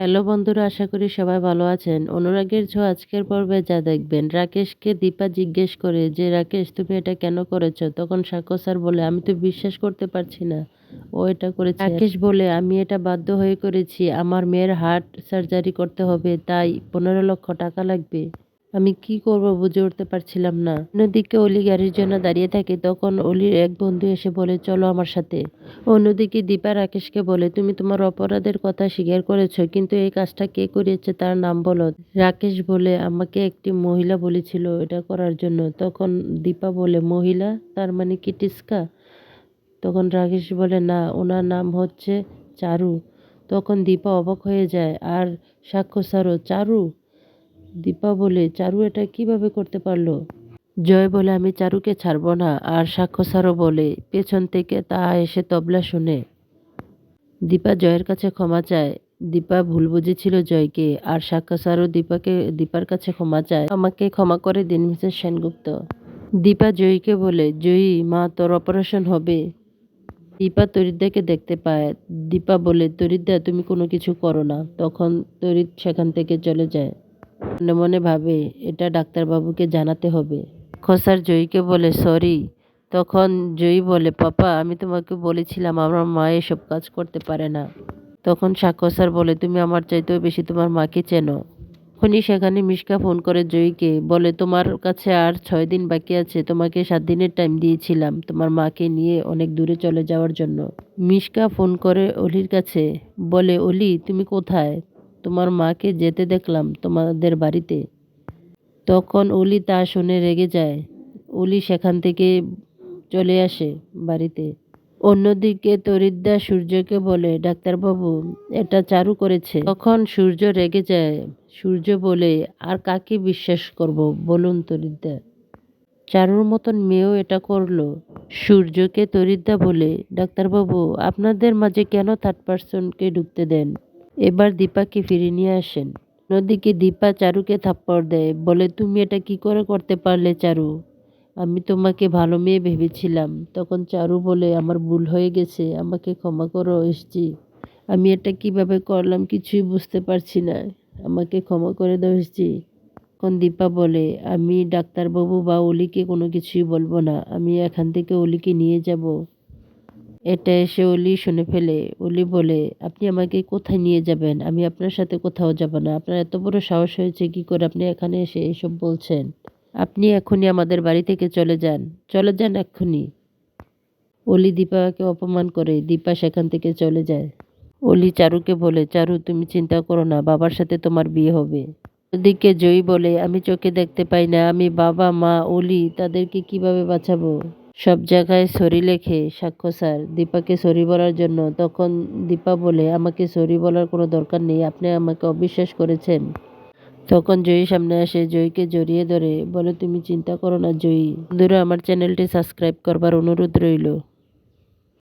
Hello বন্ধুরা, আশা করি সবাই ভালো আছেন। অনুরাগের ছোঁয়া আজকের পর্বে যা দেখবেন, রাকেশকে দীপা জিজ্ঞেস করে যে রাকেশ তুমি এটা কেন করেছো? তখন সাক্ষ্য স্যার বলে আমি তো বিশ্বাস করতে পারছি না ও এটা করেছে। রাকেশ বলে আমি এটা বাধ্য হয়ে করেছি, আমার মেয়ের হার্ট সার্জারি করতে হবে, তাই 15 লক্ষ টাকা লাগবে। আমি কি করব বুঝে উঠতে পারছিলাম না। অন্যদিকে অলি গাড়ির জন্য দাঁড়িয়ে থাকে, তখন অলির এক বন্ধু এসে বলে চলো আমার সাথে। অন্যদিকে দীপা রাকেশকে বলে তুমি তোমার অপরাধের কথা স্বীকার করেছো, কিন্তু এই কাজটা কে করিয়েছে তার নাম বলো। রাকেশ বলে আমাকে একটি মহিলা বলেছিল এটা করার জন্য। তখন দীপা বলে মহিলা, তার মানে কি টিস্কা? তখন রাকেশ বলে না, ওনার নাম হচ্ছে চারু। তখন দীপা অবাক হয়ে যায়, আর সাক্ষ্য স্যারও চারু। দীপা বলে চারু এটা কিভাবে করতে পারলো? জয় বলে আমি চারুকে ছাড়বো না, আর সাক্ষ্য স্যারও বলে পেছন থেকে তা এসে তবলা শুনে। দীপা জয়ের কাছে ক্ষমা চায়। দীপা ভুল বুঝেছিল জয়কে, আর সাক্ষ্য স্যারও দীপার কাছে ক্ষমা চায়। আমাকে ক্ষমা করে দিন মিসেস সেনগুপ্ত। দীপা জয়ীকে বলে জয়ী মা তোর অপারেশন হবে। দীপা তরিদ্দাকে দেখতে পায়। দীপা বলে তরিদ্দা তুমি কোনো কিছু করো না। তখন তরিদ সেখান থেকে চলে যায়। মনে মনে ভাবে এটা ডাক্তারবাবুকে জানাতে হবে। খোসার জয়ীকে বলে সরি। তখন জয়ী বলে পাপা আমি তোমাকে বলেছিলাম আমার মা এসব কাজ করতে পারে না। তখন সাক্ষ্য স্যার বলে তুমি আমার চাইতেও বেশি তোমার মাকে চেনো। তখনই সেখানে মিশকা ফোন করে জয়ীকে বলে তোমার কাছে আর 6 দিন বাকি আছে, তোমাকে 7 দিনের টাইম দিয়েছিলাম তোমার মাকে নিয়ে অনেক দূরে চলে যাওয়ার জন্য। মিশকা ফোন করে অলির কাছে বলে অলি তুমি কোথায়? তোমার মাকে যেতে দেখলাম তোমাদের বাড়িতে। তখন অলি তা শুনে রেগে যায়। অলি সেখান থেকে চলে আসে বাড়িতে। অন্যদিকে তরিদ্দা সূর্যকে বলে ডাক্তারবাবু এটা চারু করেছে। তখন সূর্য রেগে যায়। সূর্য বলে আর কাকে বিশ্বাস করব বলুন তরিদ্দা? চারুর মতন মেয়েও এটা করলো। সূর্যকে তরিদ্দা বলে ডাক্তারবাবু আপনাদের মাঝে কেন থার্ড পার্সনকে ঢুকতে দেন? এবার দীপাকে ফিরিয়ে নিয়ে আসেন। অন্যদিকে দীপা চারুকে থাপ্পড় দেয়, বলে তুমি এটা কি করে করতে পারলে চারু? আমি তোমাকে ভালো মেয়ে ভেবেছিলাম। তখন চারু বলে আমার ভুল হয়ে গেছে, আমাকে ক্ষমা করো এসছি। আমি এটা কিভাবে করলাম কিছুই বুঝতে পারছি না, আমাকে ক্ষমা করে দাও এসছি। তখন দীপা বলে আমি ডাক্তারবাবু বা অলিকে কোনো কিছুই বলবো না, আমি এখান থেকে অলিকে নিয়ে যাব। এটা এসে অলি শুনে ফেলে। অলি বলে আপনি আমাকে কোথায় নিয়ে যাবেন? আমি আপনার সাথে কোথাও যাব না। আপনার এত বড় সাহস হয়েছে কি করে আপনি এখানে এসে এসব বলছেন? আপনি এখনই আমাদের বাড়ি থেকে চলে যান, চলে যান এক্ষুনি। অলি দীপাকে অপমান করে। দীপা সেখান থেকে চলে যায়। অলি চারুকে বলে চারু তুমি চিন্তা করো না, বাবার সাথে তোমার বিয়ে হবে। ওদিকে জয়ী বলে আমি চোখে দেখতে পাই না, আমি বাবা মা অলি তাদেরকে কিভাবে বাঁচাবো? সব জায়গায় সরি লেখে সাক্ষ্য স্যার দীপাকে সরি বলার জন্য। তখন দীপা বলে আমাকে সরি বলার কোনো দরকার নেই, আপনি আমাকে অবিশ্বাস করেছেন। তখন জয়ী সামনে আসে, জয়ীকে জড়িয়ে ধরে বলে তুমি চিন্তা করো না জয়ী। বন্ধুরা আমার চ্যানেলটি সাবস্ক্রাইব করবার অনুরোধ রইল।